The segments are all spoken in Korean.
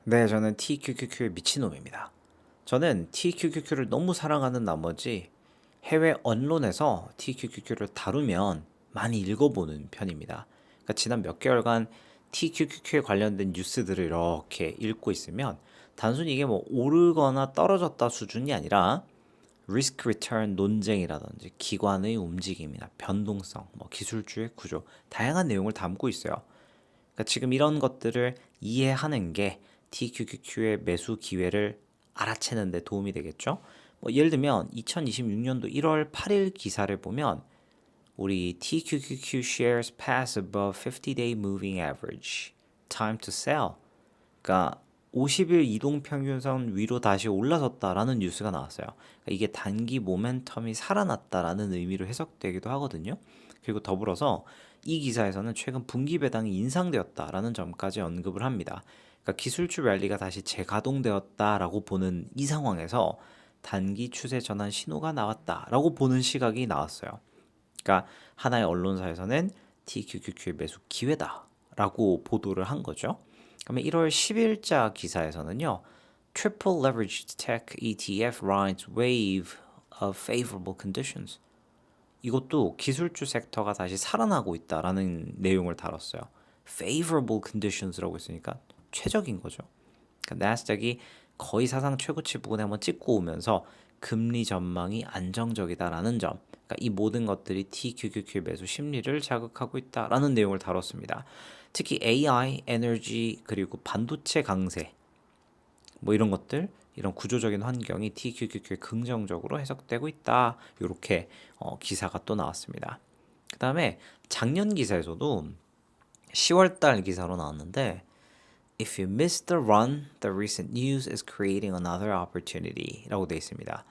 네, 저는 TQQQ의 미친놈입니다. 저는 TQQQ를 너무 사랑하는 나머지 해외 언론에서 TQQQ를 다루면 많이 읽어보는 편입니다. 그러니까 지난 몇 개월간 TQQQ에 관련된 뉴스들을 이렇게 읽고 있으면 단순히 이게 뭐 오르거나 떨어졌다 수준이 아니라 리스크 리턴 논쟁이라든지 기관의 움직임이나 변동성, 뭐 기술주의 구조, 다양한 내용을 담고 있어요. 그러니까 지금 이런 것들을 이해하는 게 TQQQ의 매수 기회를 알아채는 데 도움이 되겠죠. 뭐 예를 들면 2026년도 1월 8일 기사를 보면 우리 TQQQ shares pass above 50-day moving average. Time to sell. 그러니까 50일 이동 평균선 위로 다시 올라섰다라는 뉴스가 나왔어요. 그러니까 이게 단기 모멘텀이 살아났다라는 의미로 해석되기도 하거든요. 그리고 더불어서 이 기사에서는 최근 분기 배당이 인상되었다라는 점까지 언급을 합니다. 그러니까 기술주 랠리가 다시 재가동되었다라고 보는 이 상황에서 단기 추세 전환 신호가 나왔다라고 보는 시각이 나왔어요. 그러니까 하나의 언론사에서는 TQQQ의 매수 기회다라고 보도를 한 거죠. 그러면 1월 10일자 기사에서는요. Triple Leveraged Tech ETF rides wave of favorable conditions. 이것도 기술주 섹터가 다시 살아나고 있다라는 내용을 다뤘어요. favorable conditions라고 했으니까 최적인 거죠. 그러니까 나스닥이 거의 사상 최고치 부근에 한번 찍고 오면서 금리 전망이 안정적이다라는 점. 그러니까 이 모든 것들이 TQQQ 매수 심리를 자극하고 있다라는 내용을 다뤘습니다. 특히 AI, 에너지 그리고 반도체 강세 뭐 이런 것들 이런 구조적인 환경이 TQQQ에 긍정적으로 해석되고 있다. 이렇게 기사가 또 나왔습니다. 그 다음에 작년 기사에서도 10월달 기사로 나왔는데 If you miss the run, the recent news is creating another opportunity 라고 되어 있습니다.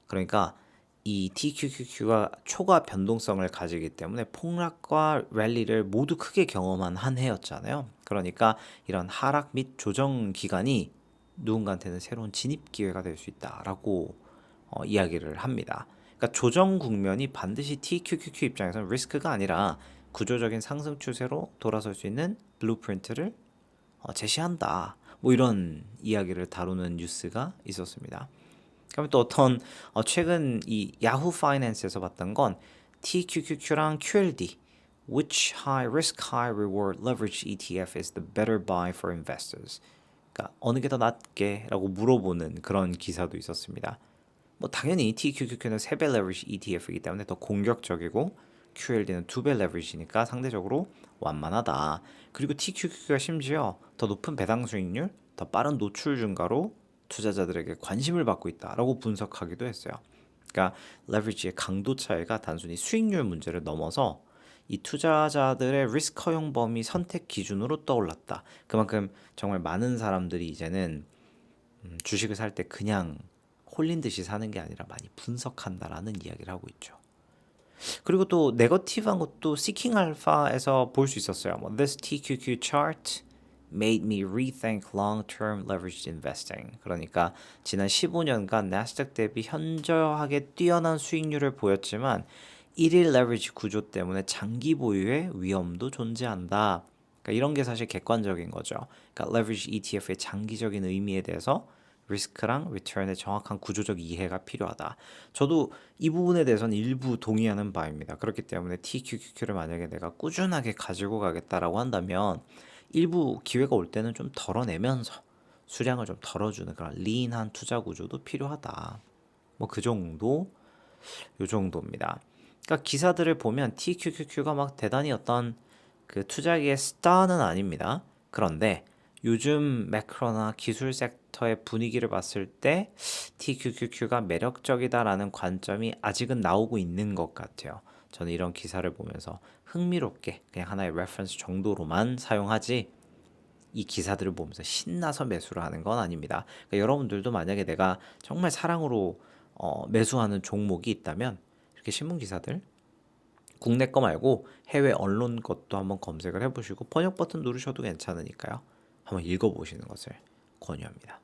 그러니까 이 TQQQ가 초과 변동성을 가지기 때문에 폭락과 랠리를 모두 크게 경험한 한 해였잖아요. 그러니까 이런 하락 및 조정 기간이 누군가한테는 새로운 진입 기회가 될 수 있다라고 이야기를 합니다. 그러니까 조정 국면이 반드시 TQQQ 입장에서는 리스크가 아니라 구조적인 상승 추세로 돌아설 수 있는 블루프린트를 제시한다. 뭐 이런 이야기를 다루는 뉴스가 있었습니다. 그러면 또 어떤 최근 이 야후 파이낸스에서 봤던 건 TQQQ랑 QLD Which high risk, high reward leverage ETF is the better buy for investors? 그러니까 어느 게 더 낫게라고 물어보는 그런 기사도 있었습니다. 뭐 당연히 TQQQ는 3배 레버리지 ETF이기 때문에 더 공격적이고 QLD는 2배 레버리지니까 상대적으로 완만하다. 그리고 TQQQ가 심지어 더 높은 배당 수익률, 더 빠른 노출 증가로 투자자들에게 관심을 받고 있다라고 분석하기도 했어요. 그러니까 레버리지의 강도 차이가 단순히 수익률 문제를 넘어서 이 투자자들의 리스크 허용 범위 선택 기준으로 떠올랐다. 그만큼 정말 많은 사람들이 이제는 주식을 살 때 그냥 홀린 듯이 사는 게 아니라 많이 분석한다라는 이야기를 하고 있죠. 그리고 또 네거티브한 것도 Seeking Alpha에서 볼 수 있었어요. 뭐, This TQQ chart made me rethink long-term leveraged investing. 그러니까 지난 15년간 나스닥 대비 현저하게 뛰어난 수익률을 보였지만 1일 레버리지 구조 때문에 장기 보유의 위험도 존재한다. 그러니까 이런 게 사실 객관적인 거죠. 그러니까 레버리지 ETF의 장기적인 의미에 대해서 리스크랑 리턴의 정확한 구조적 이해가 필요하다. 저도 이 부분에 대해서는 일부 동의하는 바입니다. 그렇기 때문에 TQQQ를 만약에 내가 꾸준하게 가지고 가겠다라고 한다면 일부 기회가 올 때는 좀 덜어내면서 수량을 좀 덜어주는 그런 리인한 투자 구조도 필요하다. 뭐 그 정도, 요 정도입니다. 그러니까 기사들을 보면 TQQQ가 막 대단히 어떤 그 투자기의 스타는 아닙니다. 그런데 요즘 매크로나 기술 섹터의 분위기를 봤을 때 TQQQ가 매력적이다라는 관점이 아직은 나오고 있는 것 같아요. 저는 이런 기사를 보면서 흥미롭게 그냥 하나의 레퍼런스 정도로만 사용하지 이 기사들을 보면서 신나서 매수를 하는 건 아닙니다. 그러니까 여러분들도 만약에 내가 정말 사랑으로 매수하는 종목이 있다면 이렇게 신문 기사들 국내 거 말고 해외 언론 것도 한번 검색을 해보시고 번역 버튼 누르셔도 괜찮으니까요. 한번 읽어보시는 것을 권유합니다.